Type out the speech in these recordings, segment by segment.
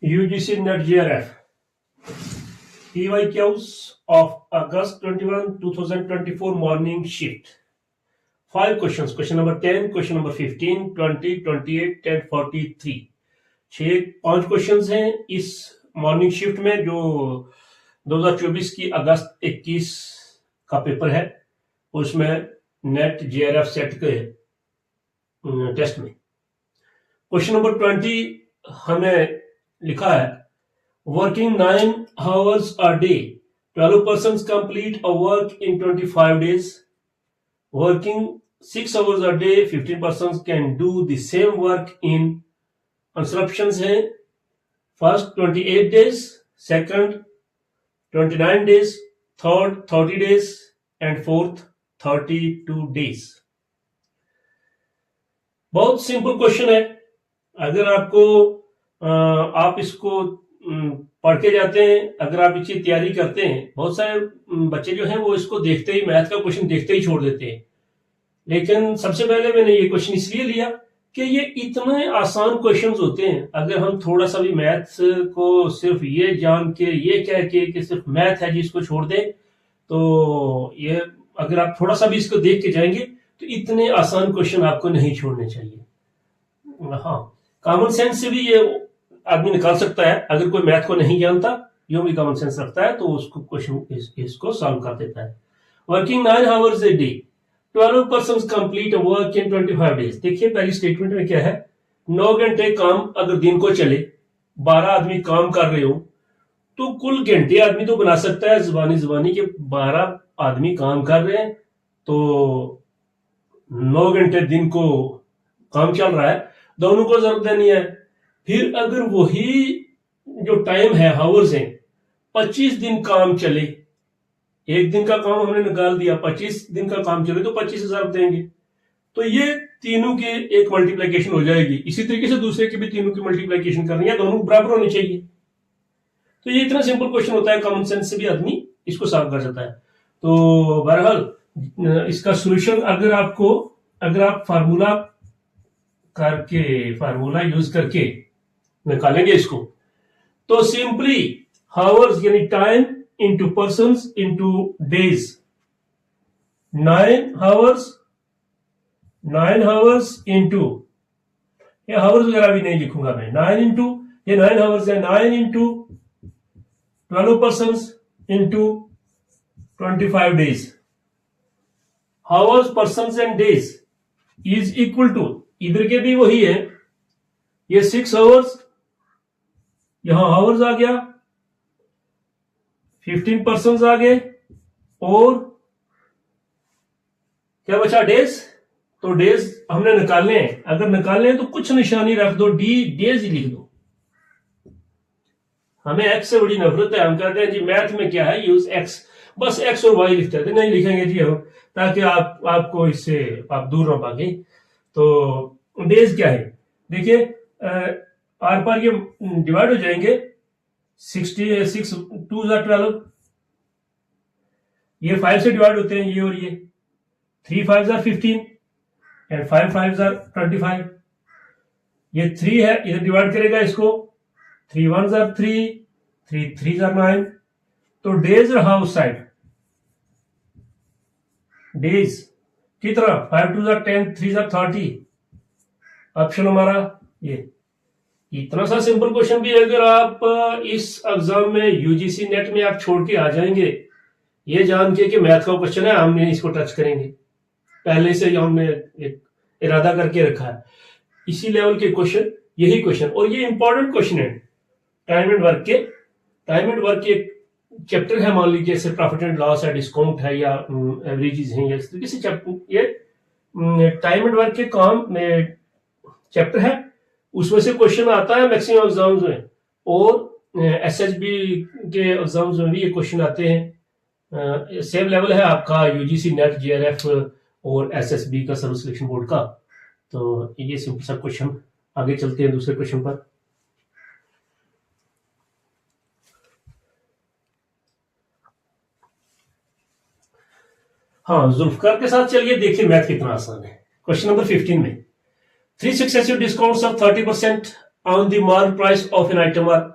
UGC Net JRF EYQs of August 21, 2024 morning shift. 5 questions. Question number 10, question number 15, 20, 28, 10, 43. 5 questions हैं इस morning shift में जो 2024 की अगस्त 21 का पेपर है, उसमें नेट JRF सेट के टेस्ट में। क्वेश्चन नंबर 20 हमें लिखा है working 9 hours a day 12 persons complete a work in 25 days. Working 6 hours a day 15 persons can do the same work in instructions हैं first 28 days, second 29 days, third 30 days and fourth 32 days. बहुत simple question है। अगर आपको आप इसको पढ़ के जाते हैं, अगर आप इसकी तैयारी करते हैं, बहुत सारे बच्चे जो हैं वो इसको देखते ही, मैथ का क्वेश्चन देखते ही छोड़ देते हैं। लेकिन सबसे पहले मैंने ये क्वेश्चन इसलिए लिया कि ये इतने आसान क्वेश्चंस होते हैं। अगर हम थोड़ा सा भी मैथ्स को सिर्फ ये जान के, ये कह के कि सिर्फ मैथ है जिसको छोड़ दें, तो ये अगर आप थोड़ा सा भी इसको देख के जाएंगे तो इतने आसान क्वेश्चन आपको नहीं छोड़ने चाहिए। हाँ, कॉमन सेंस से भी ये आदमी निकाल सकता है। अगर कोई मैथ को नहीं जानता, यूं भी कॉमन सेंस रखता है, तो उसको क्वेश्चन इसको सॉल्व कर देता है। Working 9 hours a day 12 persons complete a work in 25 days. देखिए पहली स्टेटमेंट में क्या है, 9 घंटे काम अगर दिन को चले, 12 आदमी काम कर रहे हो, तो कुल घंटे आदमी तो बना सकता है जुबानी के 12 आदमी काम कर रहे हैं, तो 9 घंटे दिन को काम चल रहा है, दोनों को जरूरत देनी है। फिर अगर वही जो टाइम है, हावर्स हैं, 25 दिन काम चले, एक दिन का काम हमने निकाल दिया, 25 दिन का काम चले तो 25,000 देंगे, तो ये तीनों के एक मल्टीप्लिकेशन हो जाएगी। इसी तरीके से दूसरे की भी तीनों की मल्टीप्लिकेशन करनी है, दोनों बराबर होनी चाहिए। तो ये इतना सिंपल क्वेश्चन होता है, कॉमन सेंस से भी आदमी इसको सॉल्व कर सकता है। तो बहरहाल इसका सोल्यूशन अगर आप फार्मूला यूज करके निकालेंगे इसको, तो सिंपली हावर्स यानी time into persons into days, 9 hours into, ये हावर्स वगैरह भी नहीं लिखूंगा मैं, 9 into, ये 9 hours है, 9 into 12 persons into 25 days. Hours, persons and days is equal to, इधर के भी वही है, ये 6 hours, यहां हावर्स आ गया, 15 पर्सन्स आ गए, और क्या बचा, डेज। तो डेज हमने निकालने हैं, अगर निकालने हैं तो कुछ निशानी रख दो, डेज ही लिख दो। हमें एक्स से बड़ी नफरत है, हम कहते हैं जी मैथ में क्या है, यूज एक्स, बस एक्स और वाई लिखते थे, नहीं लिखेंगे जी हम, ताकि आपको इससे आप दूर न भागे। तो डेज क्या है, देखिए आर पार ये डिवाइड हो जाएंगे, 66 2 12, ये 5 से डिवाइड होते हैं, ये और ये 3 5 15 एंड 5 5 25, ये 3 है, इधर डिवाइड करेगा इसको, 3 1 3 3 3 9, तो डेज रहा उस साइड, डेज की तरह 5 2 10 3 30, ऑप्शन हमारा ये। इतना सा सिंपल क्वेश्चन भी अगर आप इस एग्जाम में यूजीसी नेट में आप छोड़ के आ जाएंगे, ये जान के कि मैथ का क्वेश्चन है, हमने इसको टच करेंगे, पहले से हमने एक इरादा करके रखा है, इसी लेवल के क्वेश्चन, यही क्वेश्चन, और ये इंपॉर्टेंट क्वेश्चन है। टाइम एंड वर्क के एक चैप्टर है, मान लीजिए जैसे प्रॉफिट एंड लॉस है, डिस्काउंट है, या एवरेजेस हैं, या इस तरीके से ये टाइम एंड वर्क के काम में चैप्टर है, उसमें से क्वेश्चन आता है मैक्सिमम एग्जाम्स में, और एसएचबी के एग्जाम्स में भी ये क्वेश्चन आते हैं। सेम लेवल है आपका यूजीसी नेट जेआरएफ और एसएसबी का, सर्विस सिलेक्शन बोर्ड का। तो ये सिंपल सा क्वेश्चन, आगे चलते हैं दूसरे क्वेश्चन पर। हाँ, जुल्फकार के साथ चलिए देखिए मैथ कितना आसान है। क्वेश्चन नंबर 15 में 3 successive discounts of 30% on the mark price of an item are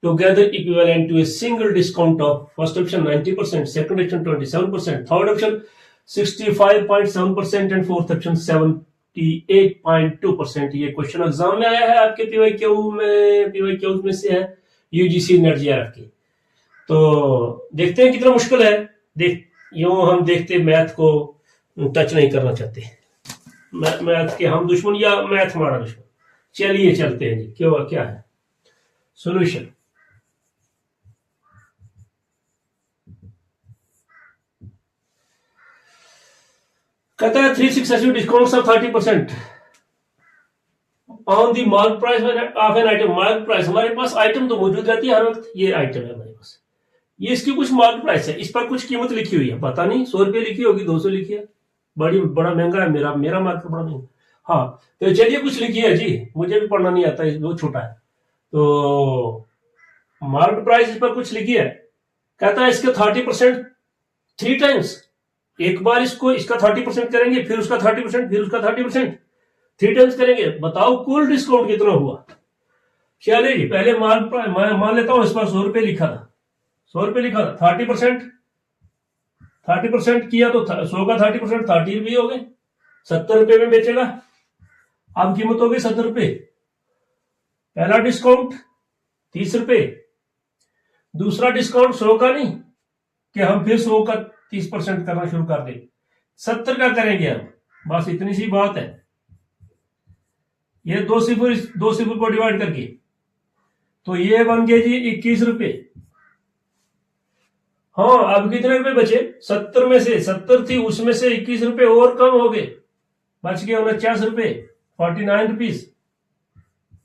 together equivalent to a single discount of first option 90%, second option 27%, third option 65.7% and fourth option 78.2%। ये क्वेश्चन एग्जाम में आया है आपके PYQ में से है, UGC net JRF की। तो देखते हैं कितना मुश्किल है। यूं हम देखते मैथ को टच नहीं करना चाहते, मैथ के हम दुश्मन या मैथ हमारा दुश्मन। चलिए चलते हैं जी, क्या है सॉल्यूशन। कहता है 3 successive discounts of 30% on the mark price of an item. Mark price, हमारे पास आइटम तो मौजूद रहती है हर वक्त, ये आइटम है हमारे पास, ये इसकी कुछ मार्क प्राइस है, इस पर कुछ कीमत लिखी हुई है, पता नहीं 100 रुपये लिखी होगी, 200 लिखी है, बड़ा महंगा है, मेरा मार्केट बड़ा महंगा। हाँ तो चलिए कुछ लिखी है जी, मुझे भी पढ़ना नहीं आता, वो छोटा है। तो मार्केट प्राइस इस पर कुछ लिखी है, कहता है इसके 30% 3 टाइम्स, एक बार इसका 30% करेंगे, फिर उसका 30%, फिर उसका 30%, 3 टाइम्स करेंगे, बताओ कुल डिस्काउंट कितना हुआ। चलिए जी, पहले मान लेता हूं इस पर 100 रुपये लिखा था, 100 रुपये लिखा था, 30% किया तो 100 का 30% 30 रुपये हो गए, 70 रुपये में बेचेगा। अब कीमत हो गई 70 रुपये। पहला डिस्काउंट 30 रुपये, दूसरा डिस्काउंट 100 का नहीं कि हम फिर 100 का 30% करना शुरू कर दें, 70 का करेंगे हम, बस इतनी सी बात है। ये दो सिफर को डिवाइड करके, तो ये बन गए जी 21 रुपये। हाँ अब कितने रुपए बचे, 70 में से 70 थी, उसमें से 21 रुपये और कम हो गए, बच गए 49 रुपये, 49 रुपीज।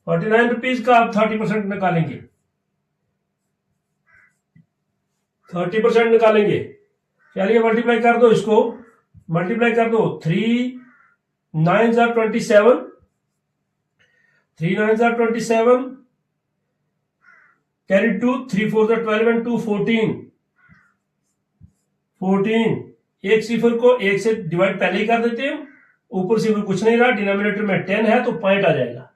49 रुपीज का आप 30% निकालेंगे, 30% निकालेंगे। चलिए मल्टीप्लाई कर दो, इसको मल्टीप्लाई कर दो, 3 9 are 27, 3 9 are 27, carry 2, 3 4 are 12 and 2 14। एक सिफर को एक से डिवाइड पहले ही कर देते हैं, ऊपर सिफर कुछ नहीं रहा, डिनोमिनेटर में 10 है तो पॉइंट आ जाएगा।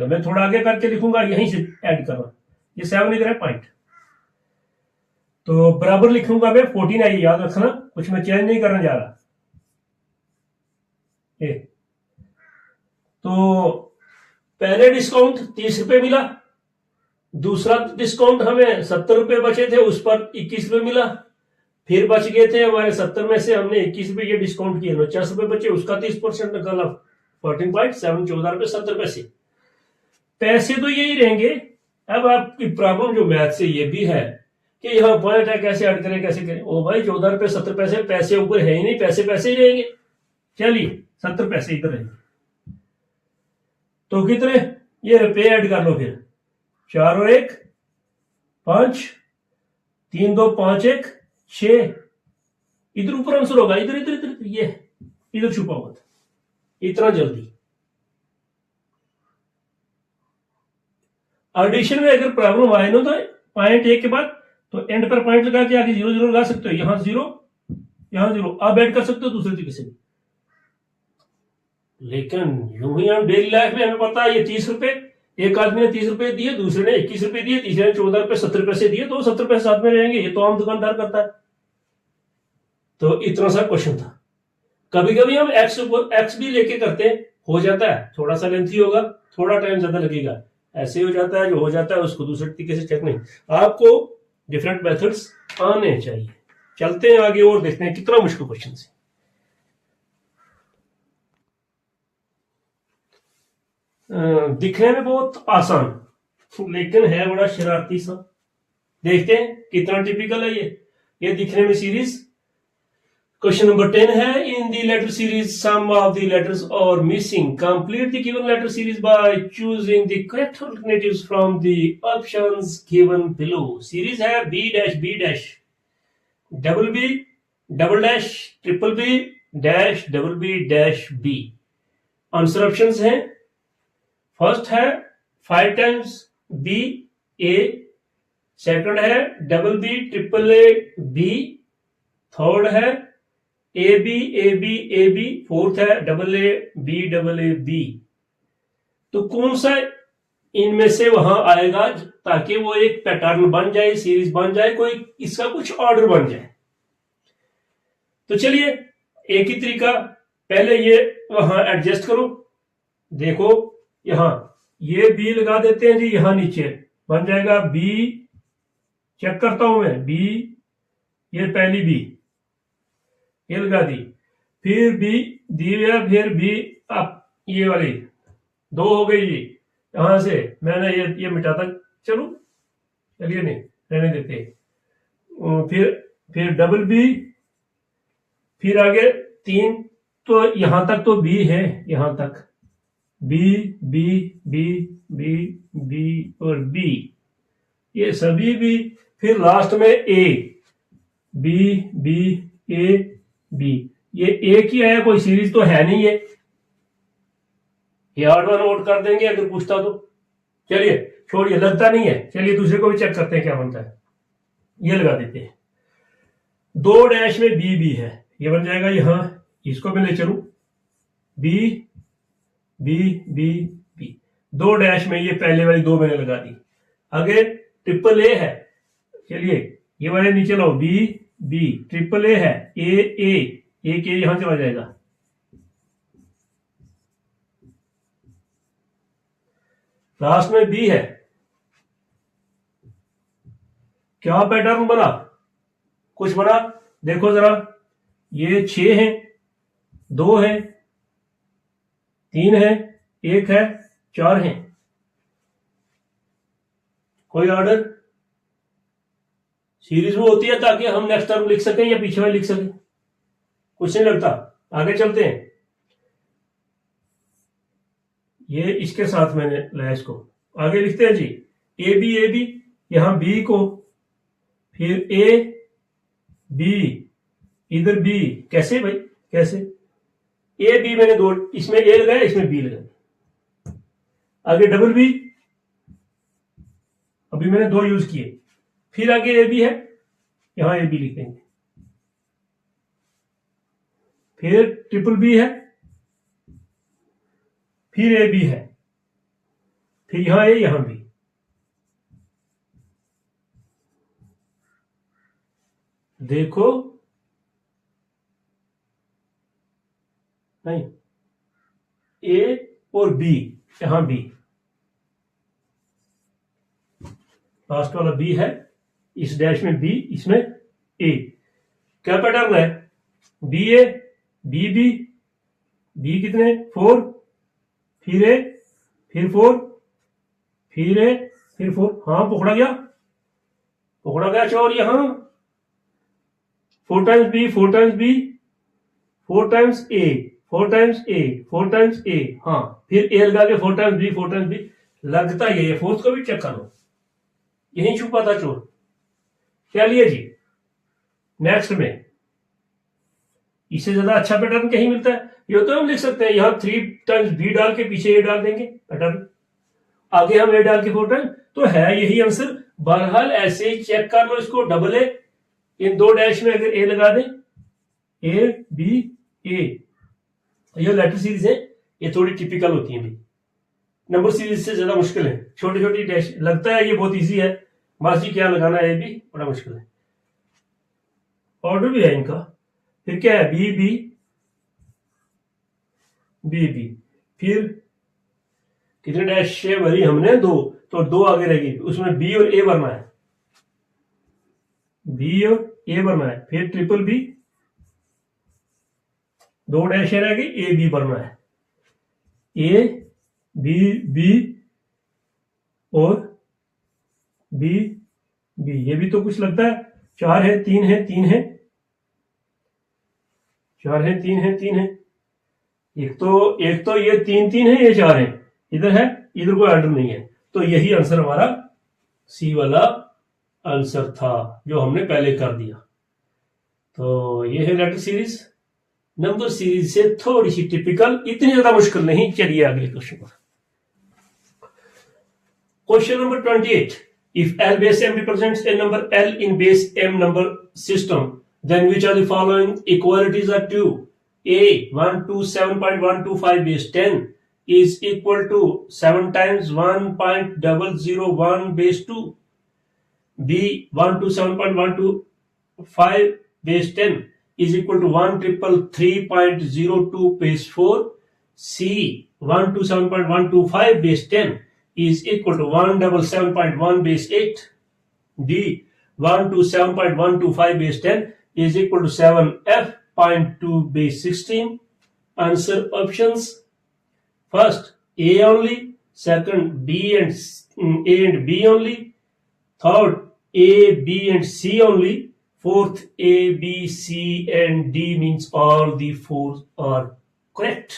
मैं थोड़ा आगे करके लिखूंगा, यहीं से ऐड करना, ये 7 इधर है पॉइंट, तो बराबर लिखूंगा मैं 14 आई, याद रखना, कुछ मैं चेंज नहीं करने जा रहा। तो पहले डिस्काउंट 30 रुपये मिला, दूसरा डिस्काउंट हमें 70 रुपये बचे थे, उस पर 21 रुपये मिला, फिर बच गए थे हमारे 70 में से हमने 21 रुपये ये डिस्काउंट किए, 49 रुपये बचे, उसका 30% निकाला, 14.7 14 रुपये 70 पैसे। पैसे तो यही रहेंगे। अब आपकी प्रॉब्लम जो मैथ से ये भी है कि यहाँ पॉइंट है, कैसे ऐड करें, कैसे करें। ओ भाई 14 रुपये 70 पैसे, पैसे ऊपर है ही नहीं, पैसे ही रहेंगे। चलिए 70 पैसे इधर रहेंगे, तो कितने, ये रुपये ऐड कर लो फिर, 4 और 1 5, 3 2 5 1 6, इधर ऊपर आंसर होगा, इधर ये इधर छुपा हुआ था, इतना जल्दी। एडिशन में अगर प्रॉब्लम आए ना, तो पॉइंट 1 के बाद तो एंड पर पॉइंट लगा के आगे 0 0 लगा सकते हो, यहां 0 यहां 0, अब ऐड कर सकते हो दूसरे तरीके से भी। लेकिन यूं ही हम डेली लाइफ में हमें पता है ये 30 रुपए, एक आदमी ने 30 रुपए दिए, दूसरे ने 21 रुपए दिए, तीसरे ने 14 रुपए 70 पैसे दिए, तो 70 पैसे साथ में रहेंगे, ये तो आम दुकानदार करता है। तो इतना सा क्वेश्चन था। कभी कभी हम एक्स भी लेके करते हैं, हो जाता है, थोड़ा सा लेंथी होगा, थोड़ा टाइम ज्यादा लगेगा, ऐसे हो जाता है, जो हो जाता है उसको दूसरे तरीके से चेक नहीं। आपको डिफरेंट मेथड्स आने चाहिए। चलते हैं आगे और देखते हैं कितना मुश्किल क्वेश्चन है। दिखने में बहुत आसान लेकिन है बड़ा शरारती सा। देखते हैं कितना टिपिकल है ये दिखने में सीरीज। क्वेश्चन नंबर 10 है, in the letter series some of the letters are missing, complete the given letter series by choosing the correct alternatives from the options given below. Series है B dash B dash double B double dash triple B dash double B dash B। Answer options हैं, first है 5 times B A, second है double B triple A B, third है AB AB AB, fourth है double A B double A B। तो कौन सा इनमें से वहां आएगा, ताकि वो एक पैटर्न बन जाए, सीरीज बन जाए, कोई इसका कुछ ऑर्डर बन जाए। तो चलिए एक ही तरीका, पहले ये वहां एडजस्ट करो, देखो यहां ये बी लगा देते हैं जी, यहां नीचे बन जाएगा बी, चेक करता हूं मैं बी, ये पहली बी ये लगा दी, फिर बी दी है, फिर बी अब ये वाली 2 हो गई जी। यहां से मैंने ये मिटाता चलूं, चलिए नहीं रहने देते, फिर डबल बी, फिर आगे 3, तो यहां तक तो बी है, यहां तक B B B B B और बी, ये सभी बी, फिर लास्ट में A, B B A B, ये एक ही आया, कोई सीरीज तो है नहीं है, ये ऑड वन नोट कर देंगे अगर पूछता तो। चलिए छोड़िए, लगता नहीं है, चलिए दूसरे को भी चेक करते हैं क्या बनता है, ये लगा देते हैं। 2 डैश में बी बी है, ये बन जाएगा यहां, इसको मैं ले चलूं B B B B, 2 dash में ये पहले वाली 2 मैंने लगा दी। आगे ट्रिपल ए है, चलिए ये वाले नीचे लाओ, बी बी, ट्रिपल ए है, ए एक ए यहां चला जाएगा, लास्ट में बी है। क्या पैटर्न बना, कुछ बना, देखो जरा, ये 6 है, 2 है, 3 है, 1 है, 4 है, कोई ऑर्डर, सीरीज वो होती है ताकि हम नेक्स्ट टर्म लिख सकें या पीछे में लिख सकें, कुछ नहीं लगता। आगे चलते हैं, ये इसके साथ मैंने लाया, इसको आगे लिखते हैं जी, ए बी, यहां बी को, फिर ए बी, इधर बी, कैसे भाई कैसे, ए बी मैंने 2, इसमें ए लगाया, इसमें बी लगाया, आगे डबल बी, अभी मैंने 2 यूज किए, फिर आगे ए बी है, यहां ए बी लिख देंगे, फिर ट्रिपल बी है, फिर ए बी है, फिर यहां ए, यहां बी, देखो नहीं, ए और बी, यहां बी, लास्ट वाला बी है, इस डैश में बी, इसमें ए, क्या पैटर्न है, B A B B, B कितने 4, फिर ए, फिर 4, फिर ए, फिर 4, हाँ पकड़ा गया चोर, यहां 4 times B, 4 times B, 4 times A, 4 times A, 4 times A, हाँ फिर ए लगा के 4 टाइम्स बी, 4 टाइम्स बी, लगता ही है, फोर्थ को भी चेक कर लो, यही छुपा था चोर। चलिए जी नेक्स्ट में, इससे ज्यादा अच्छा पैटर्न कहीं मिलता है, ये तो हम लिख सकते हैं, यहां 3 टाइम्स बी डाल के पीछे ए डाल देंगे पैटर्न, आगे हम ए डाल के 4 टाइम्स, तो है यही आंसर। बहरहाल ऐसे ही चेक कर लो इसको, डबल ए, इन 2 डैश में अगर ए लगा दें, ए बी ए, ये लेटर सीरीज है, ये थोड़ी टिपिकल होती है भाई, नंबर सीरीज से ज्यादा मुश्किल है, छोटी छोटी डैश, लगता है ये बहुत इजी है, मासी क्या लगाना है, ए बी बड़ा मुश्किल है, ऑर्डर भी है इनका। फिर क्या है, बी बी बी बी, फिर कितने डैश भरी हमने, 2, तो 2 आगे रहेगी, उसमें बी और ए भरना है, बी और ए भरना है, फिर ट्रिपल बी, 2 डैश रह गई, ए बी भरना है, ए बी बी और बी बी, ये भी तो कुछ लगता है, 4 है 3 है 3 है, 4 है 3 है 3 है, एक तो ये 3 3 है, ये 4 है, इधर है, इधर कोई ऑर्डर नहीं है, तो यही आंसर हमारा सी वाला आंसर था जो हमने पहले कर दिया। तो ये है लेटर सीरीज, नंबर सीरीज से थोड़ी सी टिपिकल, इतनी ज्यादा मुश्किल नहीं। चलिए अगले क्वेश्चन पर, question number 28, if L base m represents a number L in base m number system, then which of the following equalities are true? A 127.125 base 10, is equal to 7 times 1.001 base 2. B 127.125 base 10 is equal to 1,333.02 base 4. C 127.125 base 10 is equal to 177.1 base 8. D 127.125 base 10 is equal to 7f.2 base 16. Answer options. First, A only. Second, B and A and B only. Third, A, B and C only. Fourth, A, B, C and D means all the four are correct.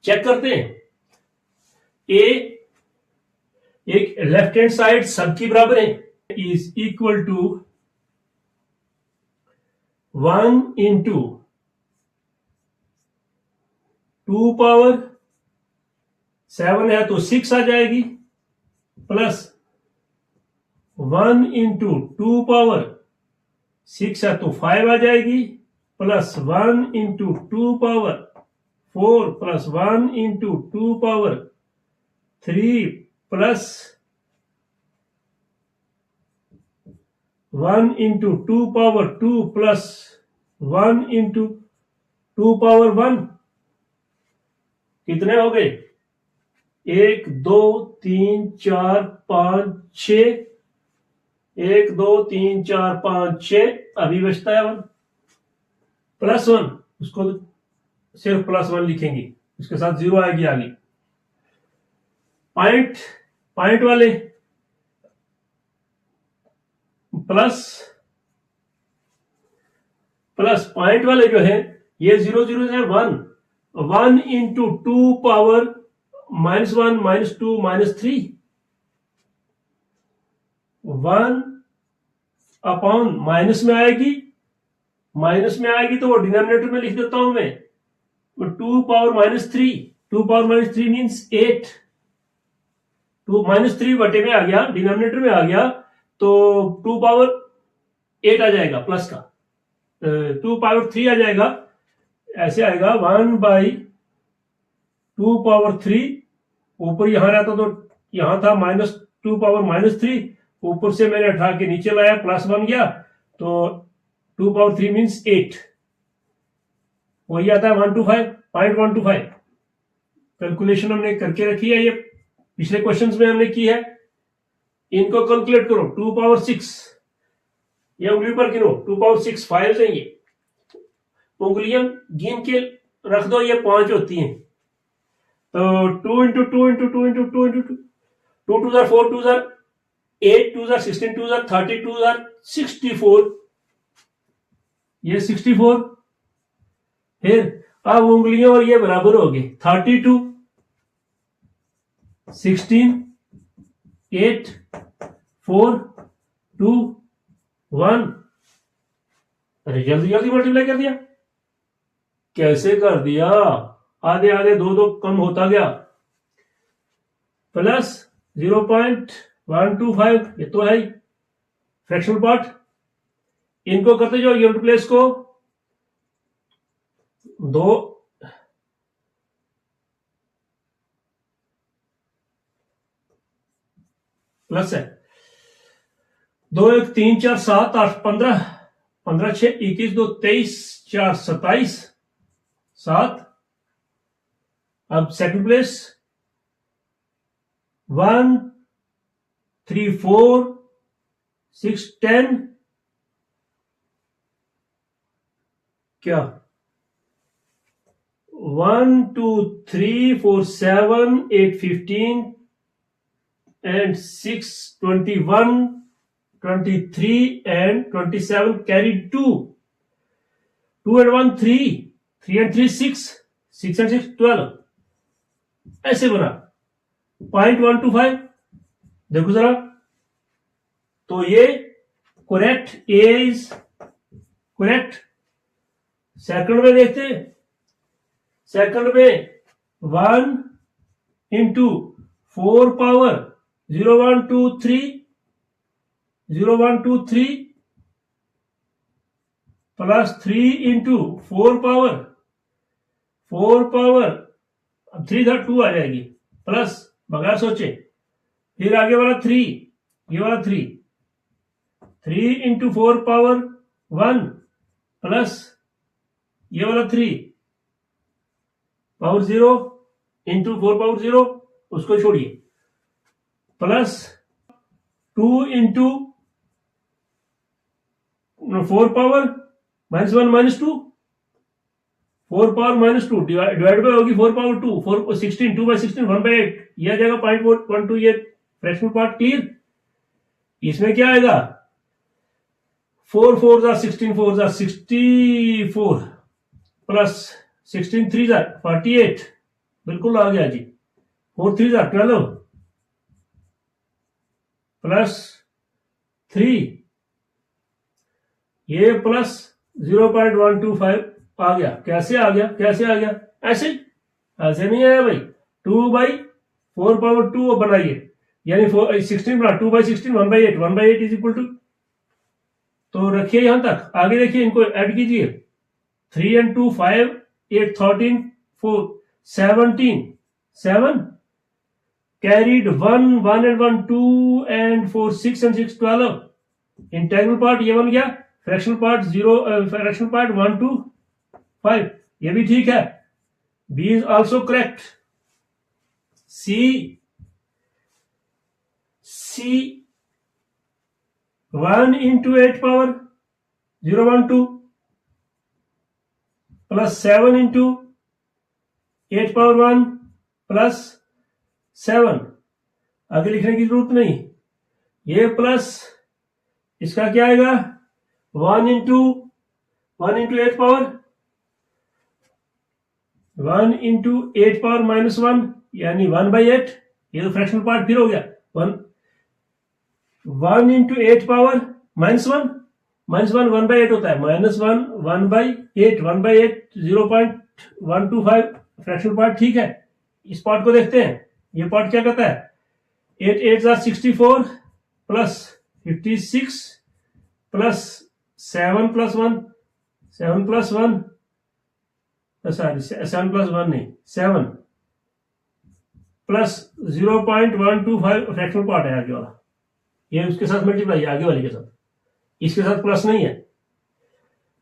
Check करते हैं. A एक left hand side सबकी बराबर है, is equal to 1 into 2 power 7 है तो 6 आ जाएगी, plus 1 into 2 power 6 है तो 5 आ जाएगी, plus 1 into 2 power 4 plus 1 into 2 power 3 plus 1 into 2 power 2 plus 1 into 2 power 1. कितने हो गए? 1 2 3 4 5 6. 1 2 3 4 5 6. अभी बचता है 1 प्लस 1, उसको सिर्फ प्लस 1 लिखेंगे, उसके साथ 0 आएगी आगे. पॉइंट वाले प्लस पॉइंट वाले जो है ये 0 0 है 1 इंटू 2 पावर -1 -2 -3. 1 अपॉन माइनस में आएगी तो वो डिनोमिनेटर में लिख देता हूं मैं. 2 पावर -3 मीन्स 8. 2 -3 बटे में आ गया, डिनोमिनेटर में आ गया तो 2 पावर 8 आ जाएगा प्लस का, 2 पावर 3 आ जाएगा. ऐसे आएगा 1/2 पावर 3. ऊपर यहां रहता तो यहां था -2 पावर -3, ऊपर से मैंने उठा के नीचे लाया, प्लस 1 गया तो 2 पावर 3 मीन्स 8. वही आता है 125.125. कैलकुलेशन हमने करके रखी है, ये पिछले क्वेश्चंस में हमने की है. इनको कैलकुलेट करो. 2 पावर 6 ये उंगली पर गिनो, 2 पावर 6 5 है, ये उंगलियां गिन के रख दो, ये 5 होती हैं. तो 2 इंटू 2 इंटू 2 इंटू 2 इंटू 2 2 2 4 2 8 2 16 2 30 2 64. ये 64. फिर अब उंगलियों और ये बराबर हो गए. 32 16 8 4 2 1. अरे जल्दी मल्टीप्लाई कर दिया. कैसे कर दिया? आधे 2 कम होता गया. प्लस 0.125, ये तो है फ्रैक्शनल पार्ट. इनको करते जाओ यूनिट प्लेस को. 2 प्लस है 2 1 3 4 7 8 15 15 6 21 2 23 4 27 7. अब सेकंड प्लेस 1 3 4 6 10. क्या 1 2 3 4 7 8 15 and 6 21 23 and 27 carried 2 and 1 3 and 3 6 and 6 12. ऐसे बना 0.125. देखो जरा, तो ये correct, A is correct. Second में देखते हैं. सेकंड में 1 into 4 power 0 1 2 3 plus 3 into 4 power अब 3 था 2 आ जाएगी प्लस बगैर सोचे, फिर आगे वाला 3, ये वाला 3 इंटू 4 पावर 1 प्लस ये वाला 3 पावर 0 इंटू 4 पावर 0, उसको छोड़िए, plus 2 into 4 power -1 -2, 4 power -2 divide by होगी 4 पावर 2, 4 16, 2 बाई 16 1/8, यह आ जाएगा 0.12, ये फ्रैक्शनल पार्ट क्लियर। इसमें क्या आएगा 4 4 जा 16, 4 जा 64 प्लस 16 3 जा 48, बिल्कुल आ गया जी, 4 3 जा 12 प्लस 3, ये प्लस 0.125 आ गया। कैसे आ गया, कैसे आ गया, ऐसे ऐसे नहीं आया भाई, 2/4 पावर 2 बनाइए, यानी 16 बना 2/16 1/8, 1/8 इज इक्वल टू, तो रखिए यहां तक, आगे देखिए इनको ऐड कीजिए, 3 and 2 5, 8 13 4 17, 7 carried 1 1 and 1 2 and 4 6 and 6 12, integral part ये बन गया, फ्रैक्शनल पार्ट 0, फ्रैक्शनल पार्ट 1 2 5, ये भी ठीक है, B is also correct. C 1 into 8 power 012 plus 7 into 8 power 1 plus 7, आगे लिखने की जरूरत नहीं, ये प्लस इसका क्या आएगा 1 इंटू 8 पावर 1 इंटू 8 पावर -1, यानी 1/8, ये तो फ्रैक्शनल पार्ट फिर हो गया, 1 इंटू 8 पावर -1, -1 1/8 होता है, -1 1/8, 1/8 0.125 फ्रैक्शनल पार्ट, ठीक है। इस पार्ट को देखते हैं, ये पार्ट क्या कहता है, 8 8 64 plus 56 plus 7 plus 1, 7 plus 1, sorry 7 plus 1 नहीं, 7 प्लस 0.125 फ्रैक्शनल पार्ट है आगे वाला, ये उसके साथ मल्टीप्लाई है आगे वाले के साथ, इसके साथ प्लस नहीं है,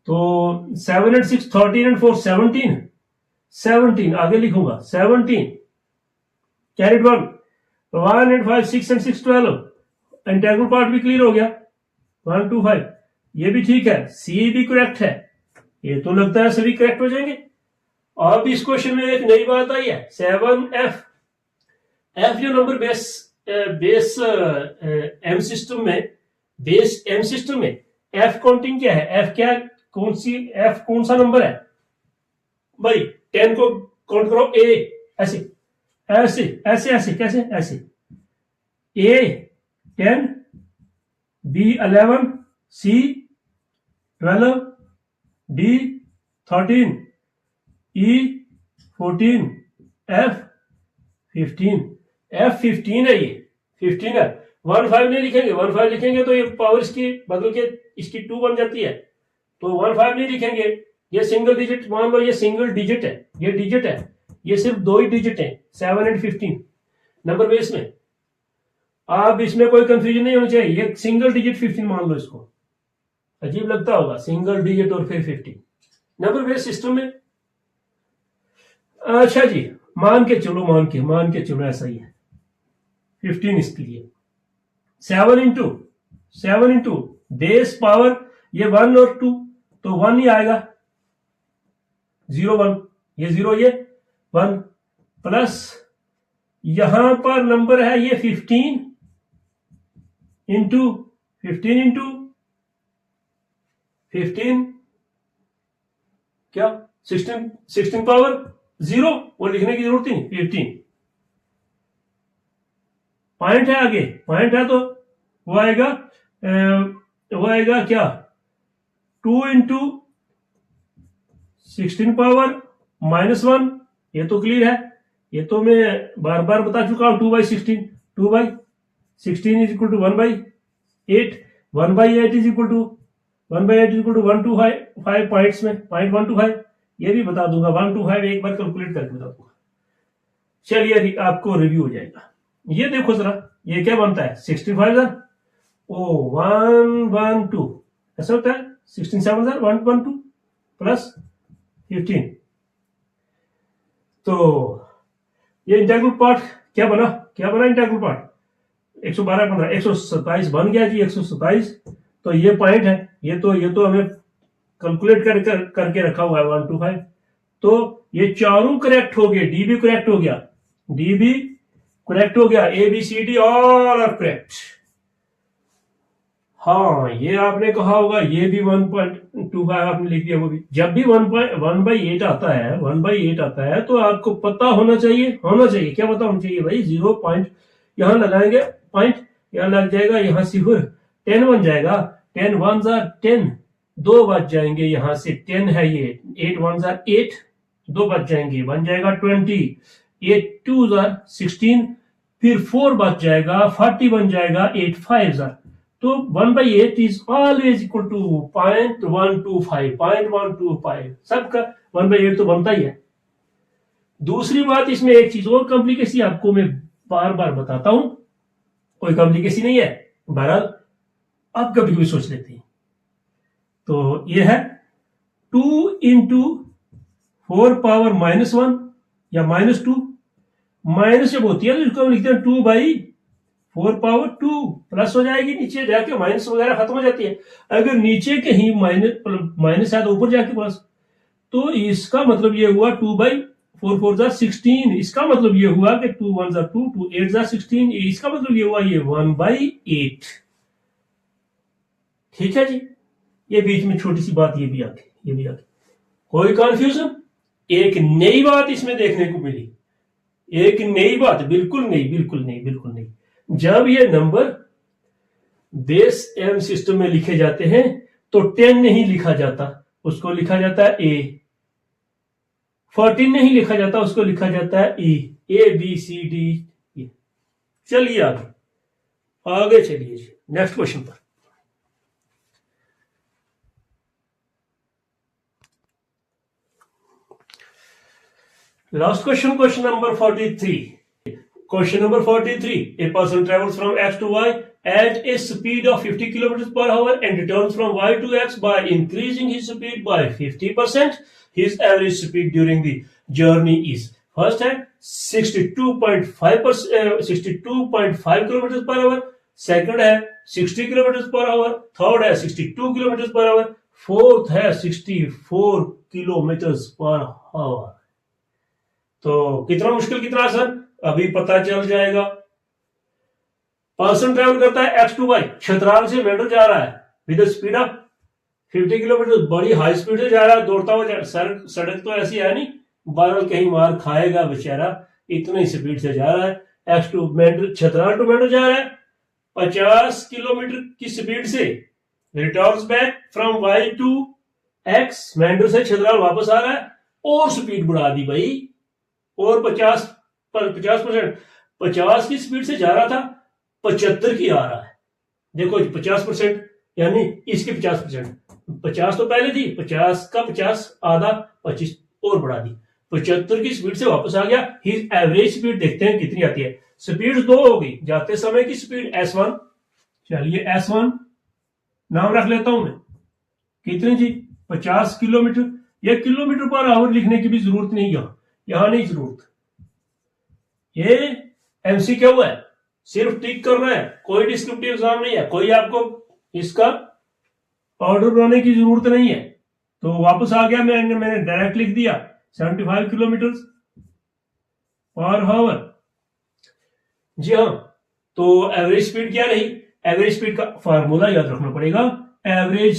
तो 7 and 6 13 and 4 17, 17 आगे लिखूंगा 17 carried 1 and 5 6 and 6 12, integral part भी क्लियर हो गया 1 2 5, ये भी ठीक है, सी भी करेक्ट है, ये तो लगता है सभी करेक्ट हो जाएंगे। अब इस क्वेश्चन में एक नई बात आई है 7f, f जो नंबर बेस एम सिस्टम में f काउंटिंग क्या है, f क्या f कौन सा नंबर है भाई, 10 को काउंट करो, a ऐसे ऐसे ऐसे ऐसे कैसे ऐसे, a 10, b 11, c 12, d 13, e 14, f 15, f 15 है, ये 15 है, 1 5 नहीं लिखेंगे, 1 5 लिखेंगे तो ये पावर इसकी बदल के इसकी 2 बन जाती है, तो 1 5 नहीं लिखेंगे, ये सिंगल डिजिट, मान लो ये सिंगल डिजिट है, ये डिजिट है, ये सिर्फ 2 ही डिजिट है 7 and 15 नंबर बेस में, आप इसमें कोई कंफ्यूजन नहीं होनी चाहिए, ये सिंगल डिजिट 15 मान लो, इसको अजीब लगता होगा सिंगल डिजिट और फिर 15 नंबर बेस सिस्टम में। अच्छा जी, मान के चलो ऐसा ही है, 15 इसके लिए 7 इंटू बेस पावर ये 1 और 2, तो 1 ही आएगा, 0 1, ये 0 ये 1, प्लस यहां पर नंबर है ये 15 इंटू 15 क्या 16 पावर 0, वो लिखने की जरूरत ही नहीं, 15 पॉइंट है, आगे पॉइंट है तो वो आएगा क्या 2 इंटू 16 पावर -1, ये तो क्लियर है, ये तो मैं बार बार बता चुका हूं, 2/16 2/16 is equal to 1/8, 1/8 is equal to 125 points में 0.125, ये भी बता दूंगा 125 एक बार कैलकुलेट करके बता दूंगा, चलिए आपको रिव्यू हो जाएगा। ये देखो जरा, ये क्या बनता है 65 112 ऐसा होता है 16 112 प्लस 15। तो ये इंटेग्रल पार्ट क्या बना इंटेग्रल पार्ट 112 15 127 बन गया जी 127। तो ये पॉइंट है, ये तो हमें कैलकुलेट करके रखा हुआ है 125। तो ये चारों करेक्ट हो गए, डी भी करेक्ट हो गया, A B C D all are correct. हाँ ये आपने कहा होगा ये भी 1.25 आपने लिख दिया। वो भी जब भी 1/8 आता है तो आपको पता होना चाहिए क्या पता होना चाहिए भाई, 0 पॉइंट यहां लगाएंगे, पॉइंट यहां लग जाएगा, यहां सिफर 10 बन जाएगा, 10 1 10, 2 बच जाएंगे, यहां से 10 है ये, 8 1 8, 2 बच जाएंगे, बन जाएगा 20, 8 2 16, फिर 4 बच जाएगा, 40 बन जाएगा, 8 5 तो 1/8 इज ऑलवेज इक्वल टू 0.125 सबका 1/8 तो बनता ही है। दूसरी बात, इसमें एक चीज और कॉम्प्लिकेसी आपको मैं बार बार बताता हूं, कोई कॉम्प्लिकेसी नहीं है, बहरहाल आप कभी कभी सोच लेते हैं। तो ये है 2 into 4 power -1 या -2, माइनस जब होती है तो इसको हम लिखते हैं 2/4 power 2, प्लस हो जाएगी, नीचे जाके माइनस वगैरह खत्म हो जाती है। अगर नीचे कहीं माइनस है तो ऊपर जाके प्लस, तो इसका मतलब ये हुआ 2/4 4 16, इसका मतलब ये हुआ कि 2 1 2 2 8 16, इसका मतलब ये हुआ ये 1/8। ठीक है जी, ये बीच में छोटी सी बात ये भी आ गई। कोई कंफ्यूजन? एक नई बात इसमें देखने को मिली, एक नई बात, बिल्कुल नहीं। जब ये नंबर बेस एम सिस्टम में लिखे जाते हैं तो 10 नहीं लिखा जाता, उसको लिखा जाता है ए। 14 नहीं लिखा जाता, उसको लिखा जाता है ई, ए बी सी डी। चलिए आगे चलिए नेक्स्ट क्वेश्चन पर। Last question number 43. Question number 43. A person travels from X to Y at a speed of 50 km per hour and returns from Y to X by increasing his speed by 50%. His average speed during the journey is, first है 62.5 km per hour, second है 60 km per hour, third है 62 km per hour, fourth है 64 km per hour। तो कितना मुश्किल कितना आसान अभी पता चल जाएगा। पर्सन ट्रैवल करता है एक्स टू वाई, छतराल से मेट्रो जा रहा है विद स्पीड ऑफ 50 किलोमीटर, बड़ी हाई स्पीड से जा रहा है, दौड़ता हुआ सड़क तो ऐसी है नहीं, बारल कहीं मार खाएगा बेचारा, इतनी स्पीड से जा रहा है। एक्स टू मेट्रो, छतराल टू मेट्रो जा रहा है 50 किलोमीटर की स्पीड से, returns back from Y to X, metro से छतराल वापस आ रहा है, और स्पीड बढ़ा दी भाई, और 50% की स्पीड से जा रहा था, 75 की आ रहा है। देखो 50% यानी इसकी 50%, 50 तो पहले थी, 50 का 50 आधा 25 और बढ़ा दी, 75 की स्पीड से वापस आ गया। हिज एवरेज स्पीड देखते हैं कितनी आती है। स्पीड 2 हो गई, जाते समय की स्पीड S1, चलिए S1 नाम रख लेता हूं मैं, कितनी जी 50 किलोमीटर। या किलोमीटर पर आवर लिखने की भी जरूरत नहीं, यहां नहीं जरूरत, ये एमसीक्यू है, सिर्फ टिक करना है, कोई डिस्क्रिप्टिव एग्जाम नहीं है, कोई आपको इसका ऑर्डर बनाने की जरूरत नहीं है। तो वापस आ गया, मैंने डायरेक्ट लिख दिया 75 किलोमीटर पर आवर। जी हाँ, तो एवरेज स्पीड क्या रही, एवरेज स्पीड का फार्मूला याद रखना पड़ेगा। Average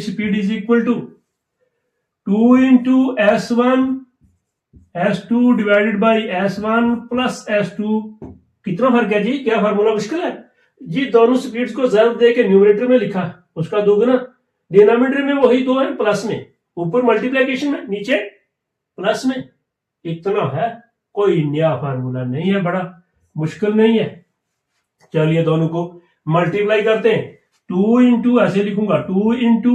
speed is equal to 2 into S2 divided by S1 plus S2। कितना फर्क है जी, क्या फार्मूला मुश्किल है जी। दोनों स्पीड्स को ज़र्ब दे के न्यूमरेटर में लिखा, उसका दोगुना, डिनोमिनेटर में वही 2 है, प्लस में, ऊपर मल्टीप्लिकेशन में, नीचे प्लस में, इतना है, कोई नया फार्मूला नहीं है, बड़ा मुश्किल नहीं है। चलिए दोनों को मल्टीप्लाई करते हैं, 2 into ऐसे लिखूंगा 2 into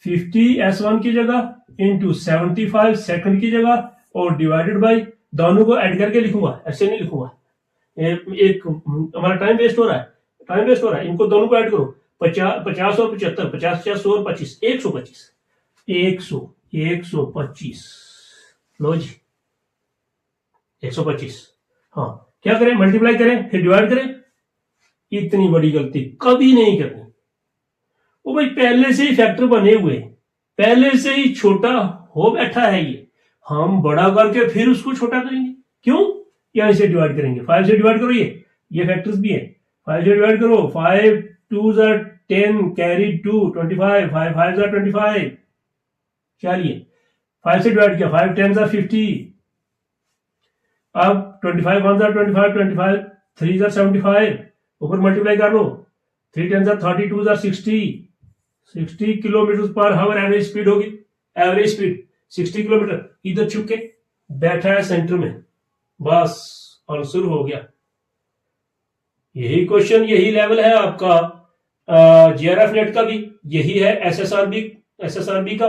50s1 की जगह इंटू 75 सेकंड की जगह और डिवाइडेड बाई, दोनों को ऐड करके लिखूंगा, ऐसे नहीं लिखूंगा, एक हमारा टाइम वेस्ट हो रहा है, इनको दोनों को ऐड करो, 50 और 75, 50 50 और 25, 125, लो जी 125। हाँ, क्या करें, मल्टीप्लाई करें फिर डिवाइड करें। इतनी बड़ी गलती कभी नहीं करनी। वो भाई पहले से ही फैक्टर बने हुए, पहले से ही छोटा हो बैठा है ये, हम बड़ा करके फिर उसको छोटा करेंगे क्यों? यहां से डिवाइड करेंगे, 5 से डिवाइड करो, ये फैक्टर्स भी है, 5 से डिवाइड करो, 5 2 10 कैरी 2 25, 5 5 25, चलिए 5 से डिवाइड किया, 5 10 50, अब 25 1 25, 25 3 75, ऊपर मल्टीप्लाई कर लो, 3 10 30 2 60 kilometre per hour average speed होगी, एवरेज स्पीड 60 किलोमीटर। इधर छुपके बैठा है सेंटर में, बस आंसर हो गया। यही क्वेश्चन, यही लेवल है आपका जीआरएफ नेट का भी, यही है एसएसआरबी का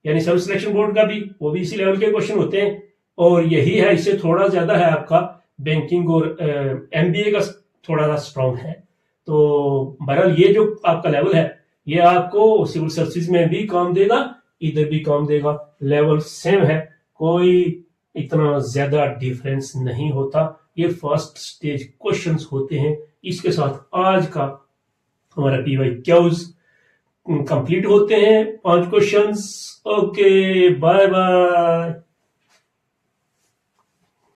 यानी सब सिलेक्शन बोर्ड का भी, वो भी इसी लेवल के क्वेश्चन होते हैं। और यही है, इससे थोड़ा ज्यादा है आपका बैंकिंग और एमबीए का थोड़ा सा स्ट्रॉन्ग है। तो बहरहाल ये जो आपका लेवल है ये आपको सिविल सर्विसेज में भी काम देगा, इधर भी काम देगा, लेवल सेम है, कोई इतना ज्यादा डिफरेंस नहीं होता। ये फर्स्ट स्टेज क्वेश्चंस होते हैं। इसके साथ आज का हमारा PYQs कंप्लीट होते हैं, 5 क्वेश्चंस। Okay, bye bye.